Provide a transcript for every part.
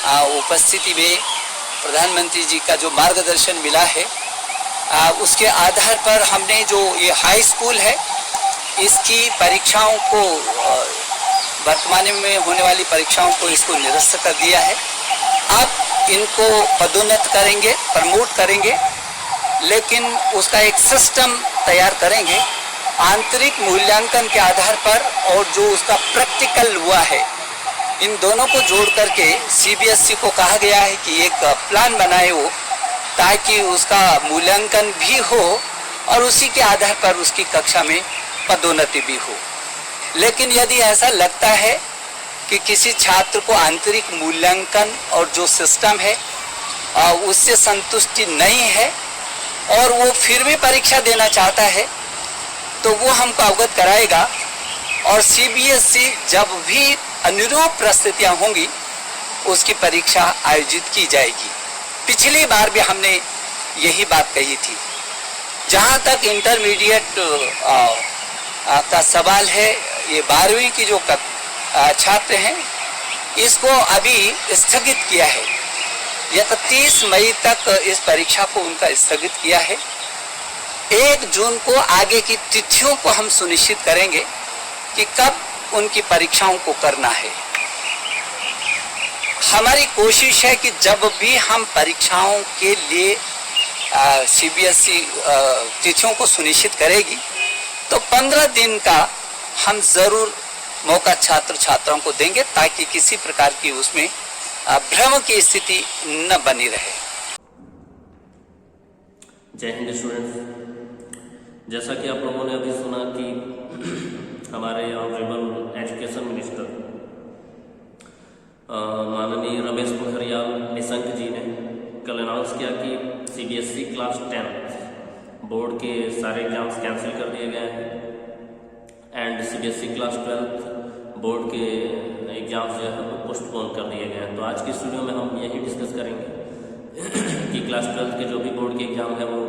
उपस्थिति में प्रधानमंत्री जी का जो मार्गदर्शन मिला है, उसके आधार पर हमने जो ये हाई स्कूल है इसकी परीक्षाओं को, वर्तमान में होने वाली परीक्षाओं को इसको निरस्त कर दिया है। अब इनको पदोन्नत करेंगे, प्रमोट करेंगे, लेकिन उसका एक सिस्टम तैयार करेंगे आंतरिक मूल्यांकन के आधार पर, और जो उसका प्रैक्टिकल हुआ है, इन दोनों को जोड़ करके सीबीएसई को कहा गया है कि एक प्लान बनाए वो, ताकि उसका मूल्यांकन भी हो और उसी के आधार पर उसकी कक्षा में पदोन्नति भी हो। लेकिन यदि ऐसा लगता है कि किसी छात्र को आंतरिक मूल्यांकन और जो सिस्टम है उससे संतुष्टि नहीं है और वो फिर भी परीक्षा देना चाहता है, तो वो हमको अवगत कराएगा और सीबीएसई जब भी अनुरूप परिस्थितियाँ होंगी उसकी परीक्षा आयोजित की जाएगी। पिछली बार भी हमने यही बात कही थी। जहाँ तक इंटरमीडिएट का सवाल है, ये 12वीं की जो छात्र हैं इसको अभी स्थगित किया है। 31 मई तक इस परीक्षा को उनका स्थगित किया है। 1 जून को आगे की तिथियों को हम सुनिश्चित करेंगे कि कब उनकी परीक्षाओं को करना है। हमारी कोशिश है कि जब भी हम परीक्षाओं के लिए सीबीएसई तिथियों को सुनिश्चित करेगी तो 15 दिन का हम ज़रूर मौका छात्र छात्राओं को देंगे, ताकि किसी प्रकार की उसमें भ्रम की स्थिति न बनी रहे। जय हिंद स्टूडेंट्स, जैसा कि आप लोगों ने अभी सुना कि हमारे ऑनरेबल एजुकेशन मिनिस्टर माननीय रमेश पोखरियाल निशंक जी ने कल अनाउंस किया कि सीबीएसई क्लास 10 बोर्ड के सारे एग्जाम्स कैंसिल कर दिए गए हैं एंड सीबीएसई क्लास 12 बोर्ड के एग्जाम्स जो है वो पोस्टपोन कर दिए गए हैं। तो आज की इस वीडियो में हम यही डिस्कस करेंगे कि क्लास 12 के जो भी बोर्ड के एग्जाम है वो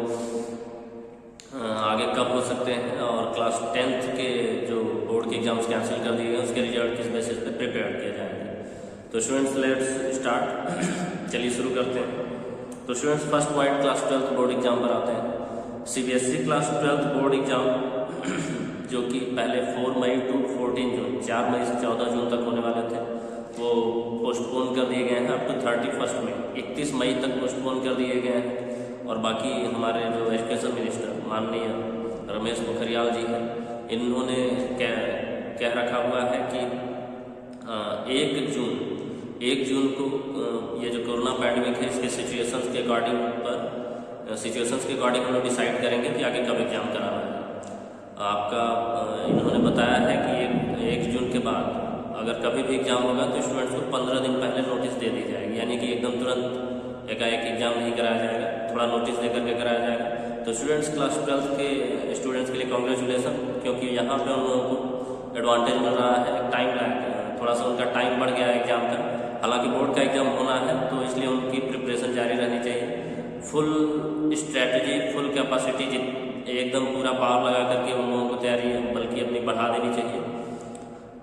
आगे कब हो सकते हैं और क्लास 10th के जो बोर्ड के एग्जाम्स कैंसिल कर दिए गए उसके रिजल्ट किस बेसिस पे प्रिपेयर किए जाएंगे। तो स्टूडेंट्स लेट्स स्टार्ट, चलिए शुरू करते हैं। तो students first point class 12 board exam पर आते हैं। सीबीएसई क्लास 12 बोर्ड एग्जाम जो कि पहले 4 मई टू 14 जून 4 मई से 14 जून तक होने वाले थे वो पोस्टपोन कर दिए गए हैं अप टू 31 मई, 31 मई तक पोस्टपोन कर दिए गए हैं। और बाकी हमारे जो एजुकेशन मिनिस्टर माननीय रमेश पोखरियाल जी हैं, इन्होंने कह रखा हुआ है कि 1 जून को ये जो कोरोना पैंडमिक है इसके सिचुएशंस के अकॉर्डिंग हम लोग डिसाइड करेंगे कि आगे कब एग्जाम कराना है। आपका इन्होंने बताया है कि 1 जून के बाद अगर कभी भी एग्जाम होगा तो स्टूडेंट्स को 15 दिन पहले नोटिस दे दी जाएगी, यानी कि एकदम तुरंत एकाएक एग्जाम नहीं कराया जाएगा, थोड़ा नोटिस दे करके कराया जाएगा। तो स्टूडेंट्स क्लास 12 के स्टूडेंट्स के लिए कॉन्ग्रेचुलेसन, क्योंकि यहाँ पे उन लोगों को एडवांटेज मिल रहा है, टाइम लैग, थोड़ा सा उनका टाइम बढ़ गया है एग्जाम का। हालांकि बोर्ड का एग्जाम होना है तो इसलिए उनकी प्रिपरेशन जारी रहनी चाहिए। फुल स्ट्रैटेजी, फुल कैपेसिटी, एकदम पूरा पावर लगा करके उन लोगों को तैयारी बल्कि अपनी बढ़ा देनी चाहिए।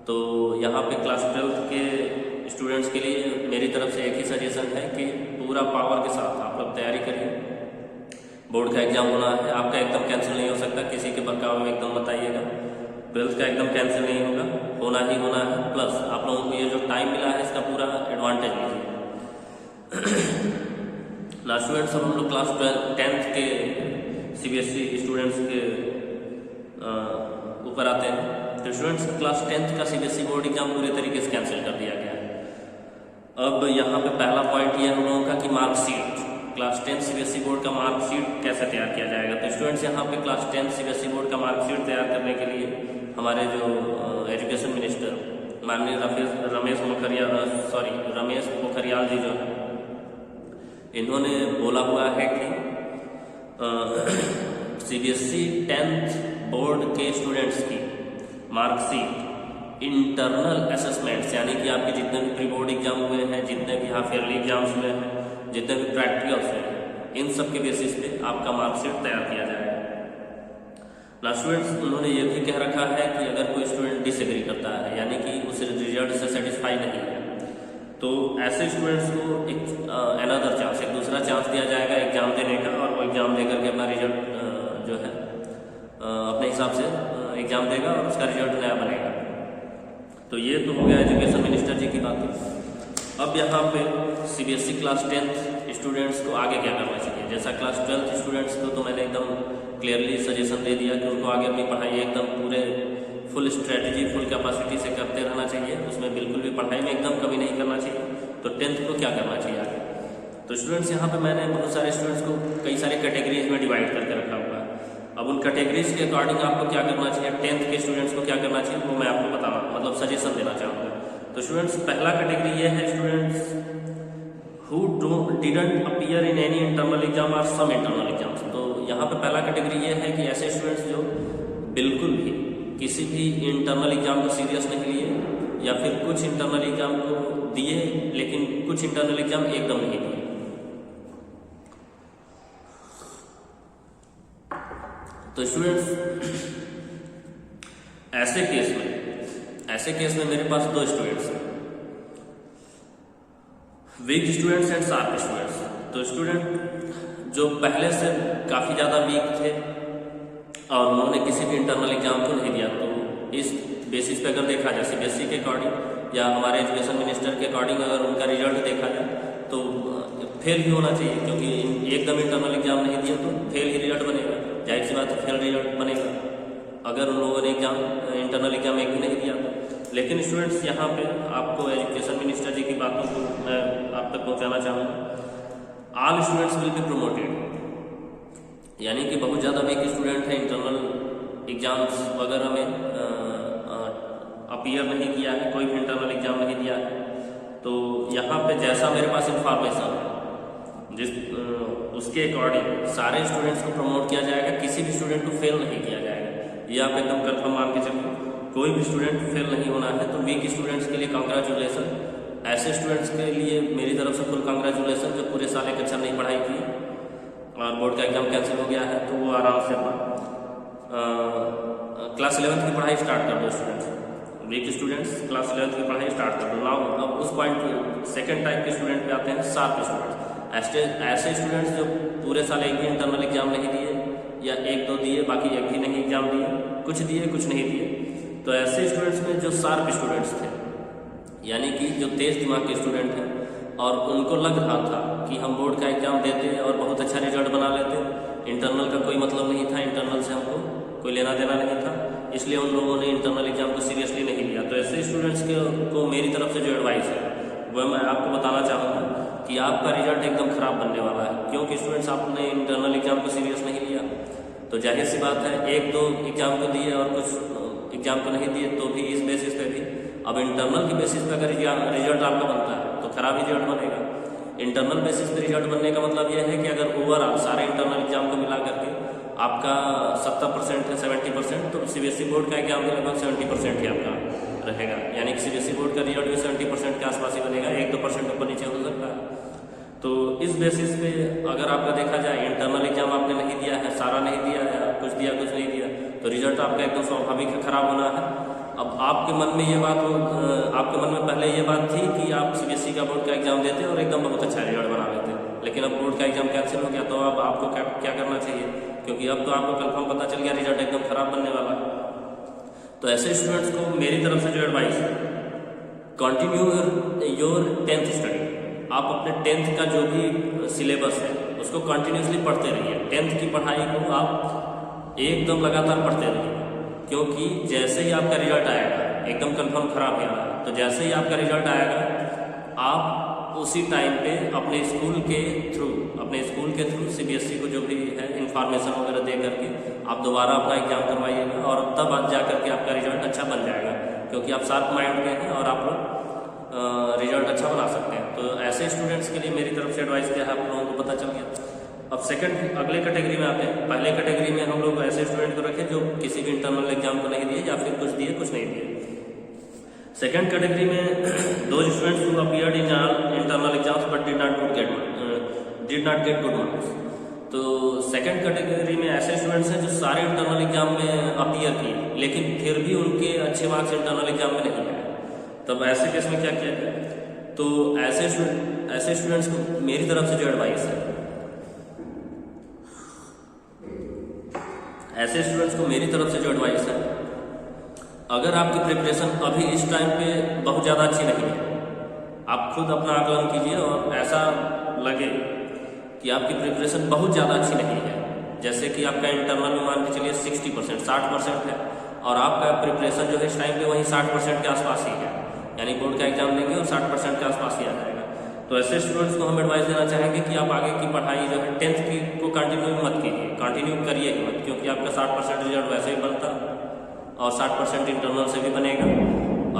तो यहाँ पे क्लास 12 के स्टूडेंट्स के लिए मेरी तरफ से एक ही सजेशन है कि पूरा पावर के साथ आप लोग तैयारी करिए। बोर्ड का एग्जाम होना है, आपका एकदम कैंसिल नहीं हो सकता, किसी के बहकावे में एकदम मत आइएगा। 12th का एकदम कैंसिल नहीं होगा, होना ही होना है। प्लस आप लोगों को ये जो टाइम मिला है इसका पूरा एडवांटेज लीजिए। लास्ट स्टूडेंट्स, हम लोग क्लास 10th के सीबीएसई स्टूडेंट्स के ऊपर आते हैं। तो स्टूडेंट्स क्लास 10th का सीबीएसई बोर्ड एग्जाम पूरे तरीके से कैंसिल कर दिया गया है। अब यहाँ पे पहला पॉइंट ये हम लोगों का कि मार्कशीट, क्लास 10 सीबीएसई बोर्ड का मार्कशीट कैसे तैयार किया जाएगा। तो स्टूडेंट्स यहाँ पे क्लास 10 सीबीएसई बोर्ड का मार्कशीट तैयार करने के लिए हमारे जो एजुकेशन मिनिस्टर माननीय रमेश पोखरियाल जी जो है, इन्होंने बोला हुआ है कि सीबीएसई 10th बोर्ड के स्टूडेंट्स की मार्कशीट इंटरनल असेसमेंट्स, यानी कि आपके जितने भी प्री बोर्ड एग्जाम हुए हैं, जितने भी हाफ ईयरली एग्जाम्स हुए हैं, जितने भी प्रैक्टिकल्स हुए हैं, इन सब के बेसिस पे आपका मार्कशीट तैयार किया जाएगा। लास्ट स्टूडेंट्स, उन्होंने ये भी कह रखा है कि अगर कोई स्टूडेंट डिसएग्री करता है, यानी कि उस रिजल्ट से सेटिस्फाई नहीं है, तो ऐसे स्टूडेंट्स को एक अनदर चांस, एक दूसरा चांस दिया जाएगा एग्ज़ाम देने का, और वो एग्ज़ाम दे करके अपना रिजल्ट जो है अपने हिसाब से एग्ज़ाम देगा और उसका रिजल्ट नया बनेगा। तो ये तो हो गया एजुकेशन मिनिस्टर जी की बात। अब यहाँ पे CBSE क्लास 10th स्टूडेंट्स को आगे क्या करना चाहिए। जैसा क्लास 12th स्टूडेंट्स को तो मैंने एकदम क्लियरली सजेशन दे दिया कि उनको आगे अपनी पढ़ाई एकदम पूरे फुल स्ट्रेटजी, फुल कैपेसिटी से करते रहना चाहिए, उसमें बिल्कुल भी पढ़ाई में एकदम कमी नहीं करना चाहिए। तो 10th को क्या करना चाहिए आगे। तो स्टूडेंट्स यहाँ पे मैंने बहुत सारे स्टूडेंट्स को कई सारे कैटेगरीज में डिवाइड करके रखा हुआ है। अब उन कैटेगरीज के अकॉर्डिंग आपको क्या करना चाहिए, 10th के स्टूडेंट्स को क्या करना चाहिए, वो मैं आपको बताना मतलब सजेशन देना चाहूँगा। तो स्टूडेंट्स पहला कैटेगरी ये है students who didn't appear in any internal exam और सम इंटरनल एग्जाम्स। तो यहाँ पे पहला कैटेगरी ये है कि ऐसे स्टूडेंट्स जो बिल्कुल भी किसी भी इंटरनल एग्जाम को सीरियस नहीं लिए, या फिर कुछ इंटरनल एग्जाम को दिए लेकिन कुछ इंटरनल एग्जाम एकदम नहीं दिए। तो स्टूडेंट्स ऐसे केस में मेरे पास 2 स्टूडेंट्स हैं, weak students and sharp students. तो स्टूडेंट जो पहले से काफ़ी ज़्यादा वीक थे और उन्होंने किसी भी इंटरनल एग्जाम को नहीं दिया, तो इस बेसिस पे अगर देखा जाए CBSE के अकॉर्डिंग या हमारे एजुकेशन मिनिस्टर के अकॉर्डिंग अगर उनका रिजल्ट देखा जाए तो फेल ही होना चाहिए, क्योंकि एकदम इंटरनल एग्जाम नहीं दिया तो फेल ही रिजल्ट बनेगा। जाहिर सी बात है फेल रिजल्ट बनेगा अगर उन लोगों ने इंटरनल एग्जाम एक भी नहीं दिया। लेकिन स्टूडेंट्स यहाँ पे आपको एजुकेशन मिनिस्टर जी की बातों को मैं आप तक पहुँचाना चाहूँगा। All students will be promoted, यानी कि बहुत ज़्यादा वीक स्टूडेंट है, इंटरनल एग्जाम्स वगैरह में अपीयर नहीं किया है, कोई भी इंटरनल एग्जाम नहीं दिया है, तो यहाँ पे जैसा मेरे पास इंफॉर्मेशन है उसके अकॉर्डिंग सारे स्टूडेंट्स को प्रमोट किया जाएगा, किसी भी स्टूडेंट को फेल नहीं किया जाएगा। ये आप एकदम कंफर्म मान के चलिए, कोई भी स्टूडेंट फेल नहीं होना है। तो वीक स्टूडेंट्स के लिए कांग्रेचुलेसन, ऐसे स्टूडेंट्स के लिए मेरी तरफ से फुल कांग्रेचुलेसन जो पूरे साल एक अच्छा नहीं पढ़ाई की और बोर्ड का एग्जाम कैंसिल हो गया है, तो वो आराम से अपना क्लास 11th की पढ़ाई स्टार्ट कर दो। Students week students class 11th की पढ़ाई स्टार्ट कर दो। नाउ अब उस पॉइंट सेकंड टाइप के स्टूडेंट पे आते हैं, शार्प स्टूडेंट्स। ऐसे स्टूडेंट्स जो पूरे साल एक भी इंटरनल एग्जाम नहीं दिए या 1-2 दिए, बाकी एक भी नहीं एग्जाम दिए, कुछ दिए कुछ नहीं दिए। तो ऐसे स्टूडेंट्स में जो शार्प स्टूडेंट्स थे, यानी कि जो तेज दिमाग के स्टूडेंट हैं और उनको लग रहा था कि हम बोर्ड का एग्जाम देते और बहुत अच्छा रिजल्ट बना लेते, इंटरनल का कोई मतलब नहीं था, इंटरनल से हमको कोई लेना देना नहीं था, इसलिए उन लोगों ने इंटरनल एग्जाम को सीरियसली नहीं लिया। तो ऐसे स्टूडेंट्स को मेरी तरफ से जो एडवाइस है वह मैं आपको बताना चाहूँगा कि आपका रिजल्ट एकदम ख़राब बनने वाला है, क्योंकि स्टूडेंट्स आपने इंटरनल एग्जाम को सीरियस नहीं लिया। तो जाहिर सी बात है 1-2 एग्जाम को दिए और कुछ एग्जाम को नहीं दिए, तो भी इस बेसिस पे भी अब इंटरनल की बेसिस पे अगर रिजल्ट आपका बनता है तो खराब रिजल्ट बनेगा। इंटरनल बेसिस पे रिजल्ट बनने का मतलब यह है कि अगर ओवरऑल सारे इंटरनल एग्जाम को मिला करके आपका 70% है 70%, तो CBSE बोर्ड का एग्जाम के लगभग 70% ही आपका रहेगा, यानी कि CBSE बोर्ड का रिजल्ट भी 70% के आसपास ही बनेगा, 1-2% ऊपर नीचे हो सकता है। तो इस बेसिस पे अगर आपका देखा जाए इंटरनल एग्जाम आपने नहीं दिया है, सारा नहीं दिया है, कुछ दिया कुछ नहीं दिया, तो रिजल्ट आपका एकदम स्वाभाविक खराब होना है। अब आपके मन में ये बात आपके मन में पहले ये बात थी कि आप CBSE का बोर्ड का एग्जाम देते और एकदम बहुत अच्छा रिजल्ट बना लेते, लेकिन अब बोर्ड का एग्जाम कैंसिल हो गया, तो अब आपको क्या करना चाहिए, क्योंकि अब तो आपको कंफर्म पता चल गया रिजल्ट एकदम खराब बनने वाला है। तो ऐसे स्टूडेंट्स को मेरी तरफ से जो एडवाइस है, कंटिन्यू योर 10th स्टडी। आप अपने 10th का जो भी सिलेबस है उसको कंटिन्यूसली पढ़ते रहिए। 10th की पढ़ाई को आप एकदम लगातार पढ़ते रहिए, क्योंकि जैसे ही आपका रिजल्ट आएगा एकदम कंफर्म खराब है, तो जैसे ही आपका रिजल्ट आएगा आप उसी टाइम पे अपने स्कूल के थ्रू CBSE को जो भी है इंफॉर्मेशन वगैरह दे करके आप दोबारा अपना एग्जाम करवाइएगा, और तब जा करके आपका रिजल्ट अच्छा बन जाएगा, क्योंकि आप शार्प माइंड के हैं और आप लोग रिजल्ट अच्छा बना सकते हैं। तो ऐसे स्टूडेंट्स के लिए मेरी तरफ से एडवाइस क्या है, आप लोगों को पता चल गया। अब अगले कैटेगरी में आते हैं। पहले कैटेगरी में हम लोग ऐसे स्टूडेंट को रखें जो किसी भी इंटरनल एग्जाम को नहीं दिए या फिर कुछ दिए कुछ नहीं दिए। सेकंड कैटेगरी में those students who appeared in all internal exams but did not get good marks। तो सेकंड कैटेगरी में ऐसे स्टूडेंट्स हैं जो सारे इंटरनल एग्जाम में अपीयर किए लेकिन फिर भी उनके अच्छे मार्क्स इंटरनल एग्जाम में नहीं आए। तब ऐसे केस में क्या किया जाए, तो ऐसे स्टूडेंट्स को मेरी तरफ से जो एडवाइस है, ऐसे स्टूडेंट्स को मेरी तरफ से जो एडवाइस है, अगर आपकी प्रिपरेशन अभी इस टाइम पे बहुत ज़्यादा अच्छी नहीं है, आप खुद अपना आकलन कीजिए और ऐसा लगे कि आपकी प्रिपरेशन बहुत ज़्यादा अच्छी नहीं है, जैसे कि आपका इंटरनल में मान के चलिए 60%, 60% है और आपका प्रिपरेशन जो है इस टाइम पे वहीं 60% के आसपास ही है, यानी बोर्ड का एग्जाम देंगे और 60% के आसपास ही आ जाएगा। तो ऐसे स्टूडेंट्स को हम एडवाइस देना चाहेंगे कि आप आगे की पढ़ाई जो है 10th की को कंटिन्यू मत कीजिए, कंटिन्यू करिए ही मत, क्योंकि आपका 60% रिजल्ट वैसे ही बनता और 60% इंटरनल से भी बनेगा।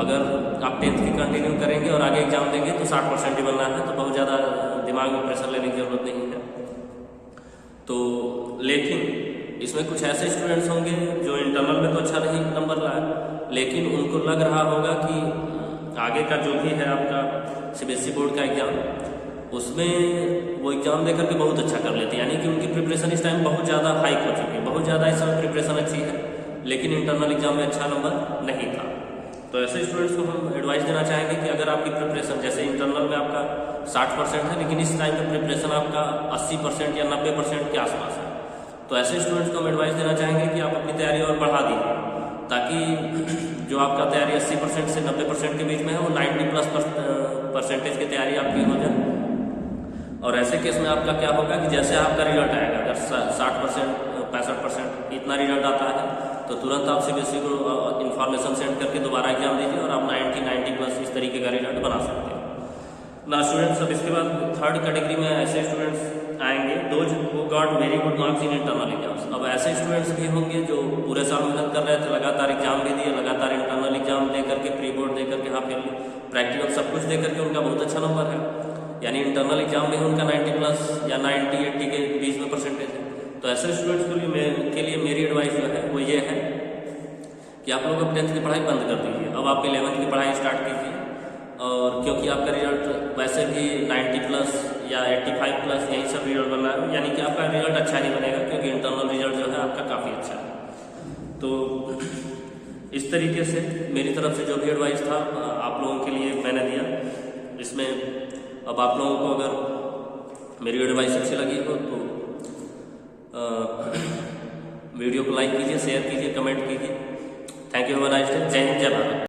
अगर आप 10th की कंटिन्यू करेंगे और आगे एग्जाम देंगे तो 60% ही बनना है, तो बहुत ज़्यादा दिमाग में प्रेशर लेने की ज़रूरत नहीं है। तो लेकिन इसमें कुछ ऐसे स्टूडेंट्स होंगे जो इंटरनल में तो अच्छा नहीं नंबर लाए, लेकिन उनको लग रहा होगा कि आगे का जो भी है आपका CBSE बोर्ड का एग्ज़ाम, उसमें वो एग्ज़ाम देकर के बहुत अच्छा कर लेते हैं, यानी कि उनकी प्रिपरेशन इस टाइम बहुत ज़्यादा हाइक हो चुकी है, बहुत ज़्यादा इस समय प्रिपरेशन अच्छी है, लेकिन इंटरनल एग्ज़ाम में अच्छा नंबर नहीं था। तो ऐसे स्टूडेंट्स को हम एडवाइस देना चाहेंगे कि अगर आपकी प्रिपरेशन जैसे इंटरनल में आपका 60% है, लेकिन इस टाइम पे प्रिपरेशन आपका 80% या 90% के आसपास है, तो ऐसे स्टूडेंट्स को हम एडवाइस देना चाहेंगे कि आप अपनी तैयारी और बढ़ा दीजिए, ताकि जो आपका तैयारी 80% से 90% के बीच में है वो 90+% की तैयारी आपकी हो जाए। और ऐसे केस में आपका क्या होगा कि जैसे आपका रिजल्ट आएगा, अगर 60%, 65% इतना रिजल्ट आता है, तो तुरंत आप CBSE को इन्फॉर्मेशन सेंड करके दोबारा एग्जाम दीजिए और आप 90+ इस तरीके का रिजल्ट बना सकते हैं ना स्टूडेंट्स। अब इसके बाद थर्ड कैटेगरी में ऐसे स्टूडेंट्स आएंगे those who got very good marks in internal exams. अब ऐसे स्टूडेंट्स भी होंगे जो पूरे साल मेहनत कर रहे थे, लगातार एग्जाम भी दिए, लगातार इंटरनल एग्जाम दे करके, प्री बोर्ड दे करके, हाफ ईयरली प्रैक्टिकल सब कुछ दे करके उनका बहुत अच्छा नंबर है, यानी इंटरनल एग्जाम में उनका 90+ या 90-80 के बीच में परसेंटेज है। तो ऐसे स्टूडेंट्स के लिए मेरी एडवाइस जो है वो ये है कि आप लोग अब 10th की पढ़ाई बंद कर दीजिए, अब आप 11th की पढ़ाई स्टार्ट कीजिए। और क्योंकि आपका रिजल्ट वैसे भी 90+ या 85+ यही सब रिजल्ट बन रहा है, यानी कि आपका रिजल्ट अच्छा नहीं बनेगा, क्योंकि इंटरनल रिजल्ट जो है आपका काफ़ी अच्छा है। तो इस तरीके से मेरी तरफ से जो भी एडवाइस था आप लोगों के लिए मैंने दिया। इसमें अब आप लोगों को अगर मेरी एडवाइस अच्छी लगी हो तो वीडियो को लाइक कीजिए, शेयर कीजिए, कमेंट कीजिए। Thank you, have a nice day. जय हिंद, जय भारत।